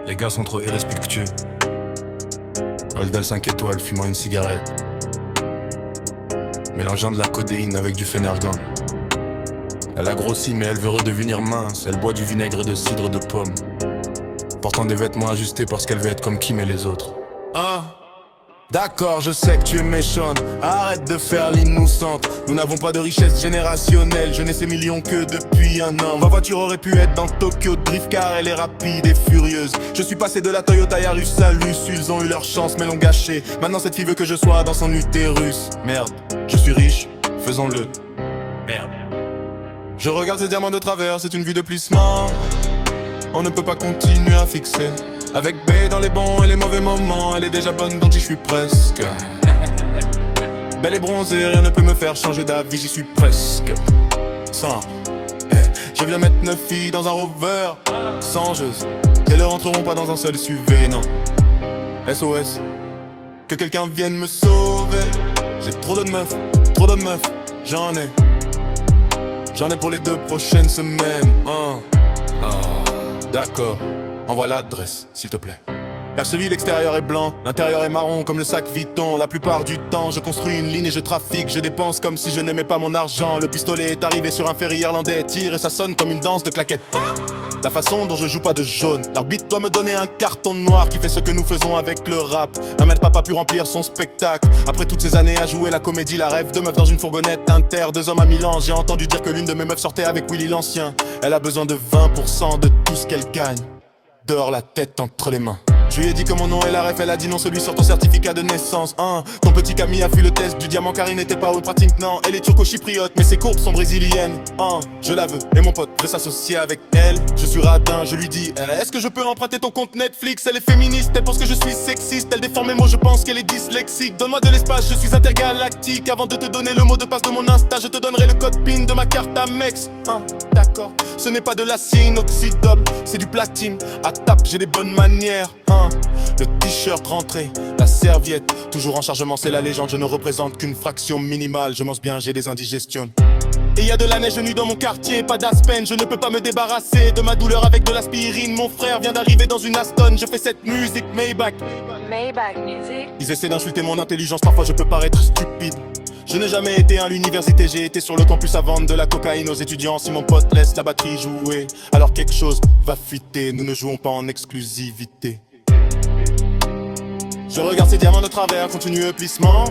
Les gars sont trop irrespectueux. Oldal 5 étoiles fumant une cigarette, mélangeant de la codéine avec du Fenergan. Elle a grossi mais elle veut redevenir mince. Elle boit du vinaigre de cidre de pomme, portant des vêtements ajustés parce qu'elle veut être comme Kim et les autres. Ah, d'accord, je sais que tu es méchante. Arrête de faire l'innocente. Nous n'avons pas de richesse générationnelle. Je n'ai ces millions que depuis un an. Ma voiture aurait pu être dans Tokyo Drift car elle est rapide et furieuse. Je suis passé de la Toyota Yaris à Luce. Ils ont eu leur chance mais l'ont gâché. Maintenant cette fille veut que je sois dans son utérus. Merde, je suis riche, faisons-le. Merde. Je regarde ces diamants de travers, c'est une vue de plissement. On ne peut pas continuer à fixer. Avec B dans les bons et les mauvais moments. Elle est déjà bonne donc j'y suis presque. Belle et bronzée, rien ne peut me faire changer d'avis, j'y suis presque. Sans, je viens mettre 9 filles dans un rover. Songeuse, elles ne rentreront pas dans un seul SUV, non. SOS, que quelqu'un vienne me sauver. J'ai trop de meufs, j'en ai. J'en ai pour les 2 prochaines semaines. D'accord, envoie l'adresse, s'il te plaît. L'archeville extérieur est blanc, l'intérieur est marron comme le sac Vuitton. La plupart du temps, je construis une ligne et je trafique. Je dépense comme si je n'aimais pas mon argent. Le pistolet est arrivé sur un ferry irlandais. Tire et ça sonne comme une danse de claquettes. La façon dont je joue pas de jaune. L'arbitre doit me donner un carton noir qui fait ce que nous faisons avec le rap. Un maître n'a pas pu remplir son spectacle. Après toutes ces années à jouer la comédie, la rêve de meuf dans une fourgonnette inter. 2 hommes à Milan, j'ai entendu dire que l'une de mes meufs sortait avec Willy l'ancien. Elle a besoin de 20% de tout ce qu'elle gagne. Dehors la tête entre les mains. Je lui ai dit que mon nom est la ref, elle a dit non, celui sur ton certificat de naissance. Ton petit Camille a fait le test du diamant car il n'était pas au pratique, non. Elle est turco-chypriote mais ses courbes sont brésiliennes. Je la veux et mon pote veut s'associer avec elle. Je suis radin, je lui dis est-ce que je peux emprunter ton compte Netflix? Elle est féministe, elle pense que je suis sexiste. Elle déforme mes mots, je pense qu'elle est dyslexique. Donne-moi de l'espace, je suis intergalactique. Avant de te donner le mot de passe de mon Insta, je te donnerai le code PIN de ma carte Amex. D'accord, ce n'est pas de l'acier inoxydable, c'est du platine. À tape, j'ai des bonnes manières. Le t-shirt rentré, la serviette toujours en chargement, c'est la légende. Je ne représente qu'une fraction minimale. Je mange bien, j'ai des indigestions. Et y a de la neige nue dans mon quartier, pas d'Aspen. Je ne peux pas me débarrasser de ma douleur avec de l'aspirine. Mon frère vient d'arriver dans une Aston. Je fais cette musique Maybach music. Ils essaient d'insulter mon intelligence, parfois je peux paraître stupide. Je n'ai jamais été à l'université, j'ai été sur le campus à vendre de la cocaïne aux étudiants. Si mon pote laisse la batterie jouer, alors quelque chose va fuiter. Nous ne jouons pas en exclusivité. Je regarde ces diamants de travers, continueux plissement.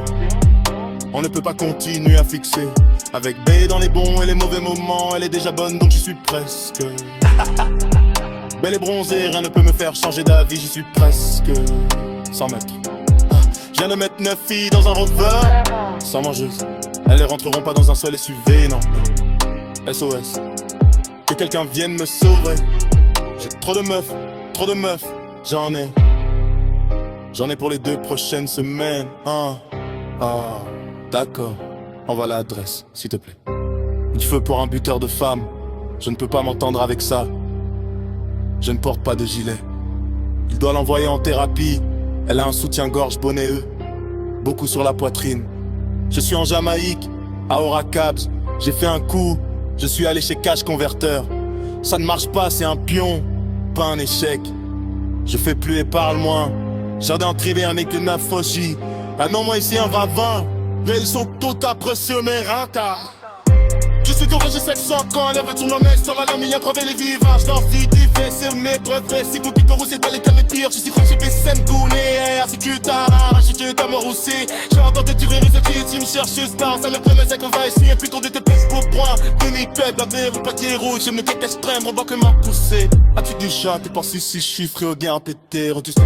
On ne peut pas continuer à fixer. Avec B dans les bons et les mauvais moments. Elle est déjà bonne donc j'y suis presque. Belle et bronzée, rien ne peut me faire changer d'avis, j'y suis presque. 100 mètres. Je viens de mettre 9 filles dans un rover. Sans mangeuse, elles ne rentreront pas dans un seul SUV, non. SOS, que quelqu'un vienne me sauver. J'ai trop de meufs, j'en ai. J'en ai pour les 2 prochaines semaines. D'accord, envoie l'adresse, s'il te plaît. Du feu pour un buteur de femmes. Je ne peux pas m'entendre avec ça. Je ne porte pas de gilet. Il doit l'envoyer en thérapie. Elle a un soutien-gorge bonnet E, beaucoup sur la poitrine. Je suis en Jamaïque, à Oracabs. J'ai fait un coup, je suis allé chez Cash Converter. Ça ne marche pas, c'est un pion, pas un échec. Je fais plus et parle moins. Jardin privé avec une aphogie. Ah non, moi ici un ravin. Mais ils sont tous impressionnés, rata. Je suis touré, j'ai 700 quand elle veut sur le mec. Sur ma lame, il y a crevé les vivages. Leur vie divers, c'est mes brevets. Si vous piquez, c'est pas les cas de pire. Je suis français, PSN, Goulet. Si tu t'arraches, si tu t'as mort aussi. J'ai entendu tirer les filles, tu me cherches star. Ça me promet, c'est qu'on va essayer. Plutôt de te plus pour point. Demi-pète, la verre, le papier rouge. J'aime le cake extrême, on voit que m'a poussé. As-tu du chat, t'es pensé si je suis frais au gain pété. Rendu sur